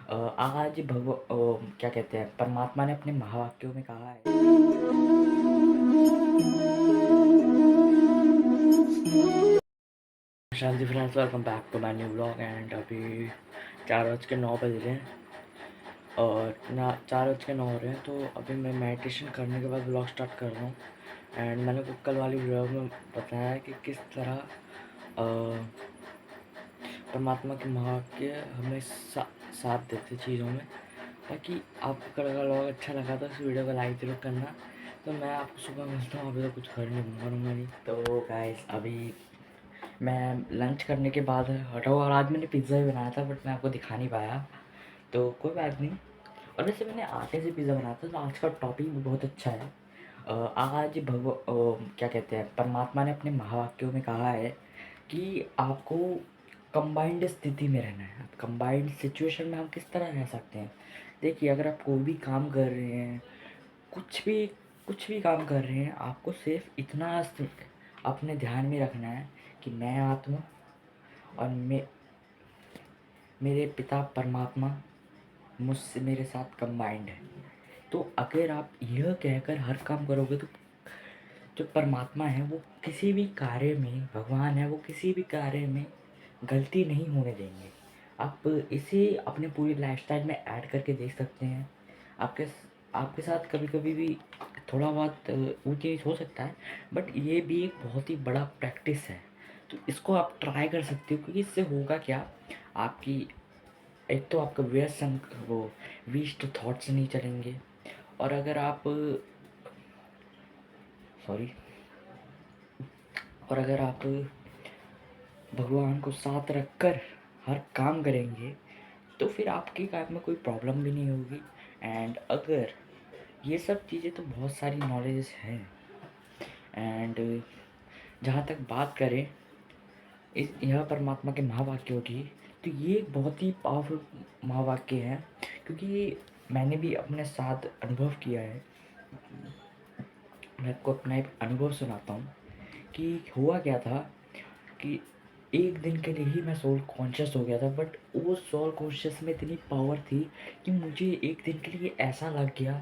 आज क्या कहते हैं, परमात्मा ने अपने महावाक्यों में कहा है। शांति friends, welcome back to my new blog. And अभी 4:09 बज रहे हैं और ना 4:09 हो रहे हैं। तो अभी मैं मेडिटेशन करने के बाद ब्लॉग स्टार्ट कर रहा हूँ। एंड मैंने को कल वाली ब्लॉग में बताया कि किस तरह परमात्मा के महावाक्य हमें साथ देते चीज़ों में। बाकी आपको कल का ब्लॉग अच्छा लगा तो इस वीडियो को लाइक जरूर करना। तो मैं आपको सुबह मिलता हूँ, अभी तो कुछ कर नहीं करूँगा नहीं। तो गाइस, अभी मैं लंच करने के बाद हटा हुआ, और आज मैंने पिज़्ज़ा भी बनाया था बट मैं आपको दिखा नहीं पाया, तो कोई बात नहीं। और वैसे मैंने आटे से पिज़्ज़ा बनाया था। तो आज का टॉपिक भी बहुत अच्छा है। आज क्या कहते हैं, परमात्मा ने अपने महावाक्यों में कहा है कि आपको कंबाइंड स्थिति में रहना है। कंबाइंड सिचुएशन में हम किस तरह रह सकते हैं। देखिए, अगर आप कोई भी काम कर रहे हैं, कुछ भी कुछ भी काम कर रहे हैं, आपको सिर्फ इतना अपने ध्यान में रखना है कि मैं आत्मा और मेरे पिता परमात्मा मुझसे मेरे साथ कंबाइंड है। तो अगर आप यह कहकर हर काम करोगे तो जो परमात्मा है वो किसी भी कार्य में, भगवान है वो किसी भी कार्य में गलती नहीं होने देंगे। आप इसे अपने पूरी लाइफस्टाइल में ऐड करके देख सकते हैं। आपके आपके साथ कभी कभी भी थोड़ा बहुत ऊंच नीच हो सकता है, बट ये भी एक बहुत ही बड़ा प्रैक्टिस है। तो इसको आप ट्राई कर सकते हो, क्योंकि इससे होगा क्या, आपकी एक तो आपका वो वेस्ट थॉट्स नहीं चलेंगे। और अगर आप सॉरी और अगर आप भगवान को साथ रखकर हर काम करेंगे तो फिर आपके काम में कोई प्रॉब्लम भी नहीं होगी। एंड अगर ये सब चीज़ें तो बहुत सारी नॉलेज हैं। एंड जहाँ तक बात करें इस यह परमात्मा के महावाक्यों की, तो ये एक बहुत ही पावरफुल महावाक्य है, क्योंकि मैंने भी अपने साथ अनुभव किया है। मैं आपको अपना एक अनुभव सुनाता हूँ कि हुआ क्या था कि एक दिन के लिए ही मैं सोल कॉन्शियस हो गया था, बट वो सोल कॉन्शियस में इतनी पावर थी कि मुझे एक दिन के लिए ऐसा लग गया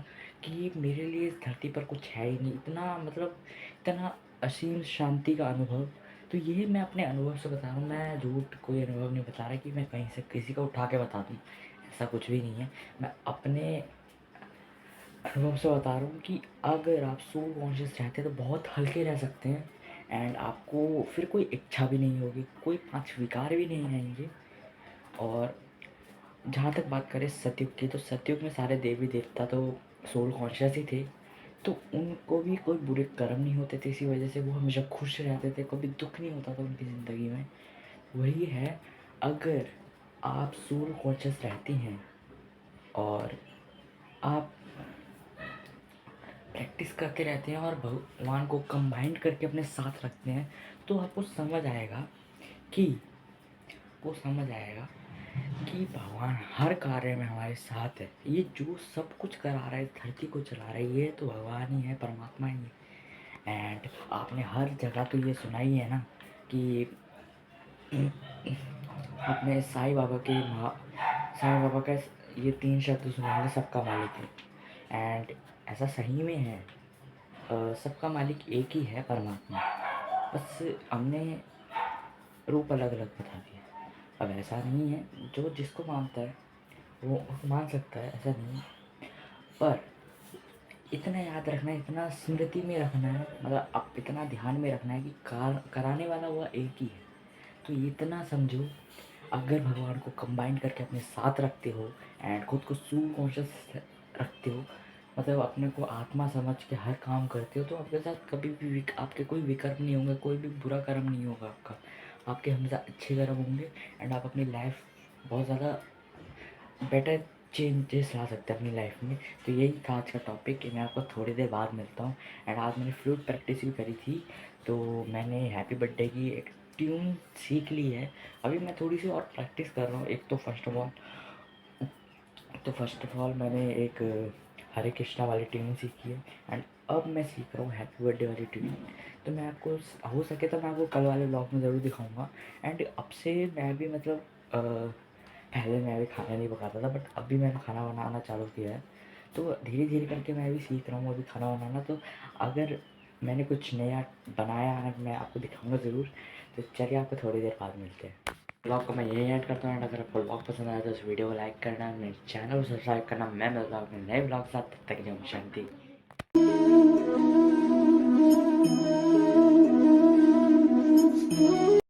कि मेरे लिए इस धरती पर कुछ है ही नहीं। इतना मतलब इतना असीम शांति का अनुभव। तो ये मैं अपने अनुभव से बता रहा हूँ, मैं झूठ कोई अनुभव नहीं बता रहा कि मैं कहीं से किसी को उठा के बता दूँ, ऐसा कुछ भी नहीं है। मैं अपने अनुभव से बता रहा हूँ कि अगर आप सोल कॉन्शियस रहते हैं तो बहुत हल्के रह सकते हैं। एंड आपको फिर कोई इच्छा भी नहीं होगी, कोई पांच विकार भी नहीं आएंगे। और जहाँ तक बात करें सतयुग की, तो सतयुग में सारे देवी देवता तो सोल कॉन्शियस ही थे। तो उनको भी कोई बुरे कर्म नहीं होते थे, इसी वजह से वो हमेशा खुश रहते थे, कभी दुख नहीं होता था उनकी ज़िंदगी में। वही है, अगर आप सोल कॉन्शियस रहती हैं और आप प्रैक्टिस करते रहते हैं और भगवान को कंबाइंड करके अपने साथ रखते हैं, तो आपको समझ आएगा कि कि भगवान हर कार्य में हमारे साथ है। ये जो सब कुछ करा रहा है, धरती को चला रहा है, ये तो भगवान ही है, परमात्मा ही है। एंड आपने हर जगह तो ये सुना ही है ना कि आपने साईं बाबा का ये 3 शब्द सुने होंगे, सबका मालिक है। एंड ऐसा सही में है। सबका मालिक एक ही है, परमात्मा। बस हमने रूप अलग अलग बता दिए। अब ऐसा नहीं है, जो जिसको मानता है वो मान सकता है, ऐसा नहीं है। पर इतना याद रखना है, इतना स्मृति में रखना है, मतलब आप इतना ध्यान में रखना है कि कराने वाला हुआ एक ही है। तो इतना समझो, अगर भगवान को कंबाइन करके अपने साथ रखते हो एंड खुद को सू कॉन्शियस रखते हो, मतलब अपने को आत्मा समझ के हर काम करते हो, तो आपके साथ कभी भी आपके कोई विकर्म नहीं होंगे, कोई भी बुरा कर्म नहीं होगा आपका। आपके हमेशा अच्छे कर्म होंगे। एंड आप अपनी लाइफ बहुत ज़्यादा बेटर चेंजेस ला सकते हैं अपनी लाइफ में। तो यही था आज का टॉपिक कि मैं आपको थोड़ी देर बाद मिलता हूँ। एंड आज मैंने फ्लूट प्रैक्टिस भी करी थी, तो मैंने हैप्पी बर्थडे की एक ट्यून सीख ली है। अभी मैं थोड़ी सी और प्रैक्टिस कर रहा हूँ। एक तो फर्स्ट ऑफ ऑल मैंने एक हरे कृष्णा वाली ट्यून सीखी है। एंड अब मैं सीख रहा हूँ हैप्पी बर्थडे वाली ट्यून। तो मैं आपको हो सके तो मैं आपको कल वाले ब्लॉग में ज़रूर दिखाऊंगा। एंड अब से मैं भी मतलब पहले मैं भी खाना नहीं पकाता था, बट अभी मैंने खाना बनाना चालू किया है, तो धीरे-धीरे करके मैं भी सीख रहा हूँ अभी खाना बनाना। तो अगर मैंने कुछ नया बनाया है, मैं आपको दिखाऊँगा ज़रूर। तो चलिए आपको थोड़ी देर बाद मिलते हैं। व्लॉग को मैं यहीं एंड करता हूँ, एंड अगर आपको व्लॉग पसंद आया तो इस वीडियो को लाइक करना, मेरे चैनल को सब्सक्राइब करना। मैं मिलता हूँ अपने नए व्लॉग के साथ, तब तक के लिए ओम शांति।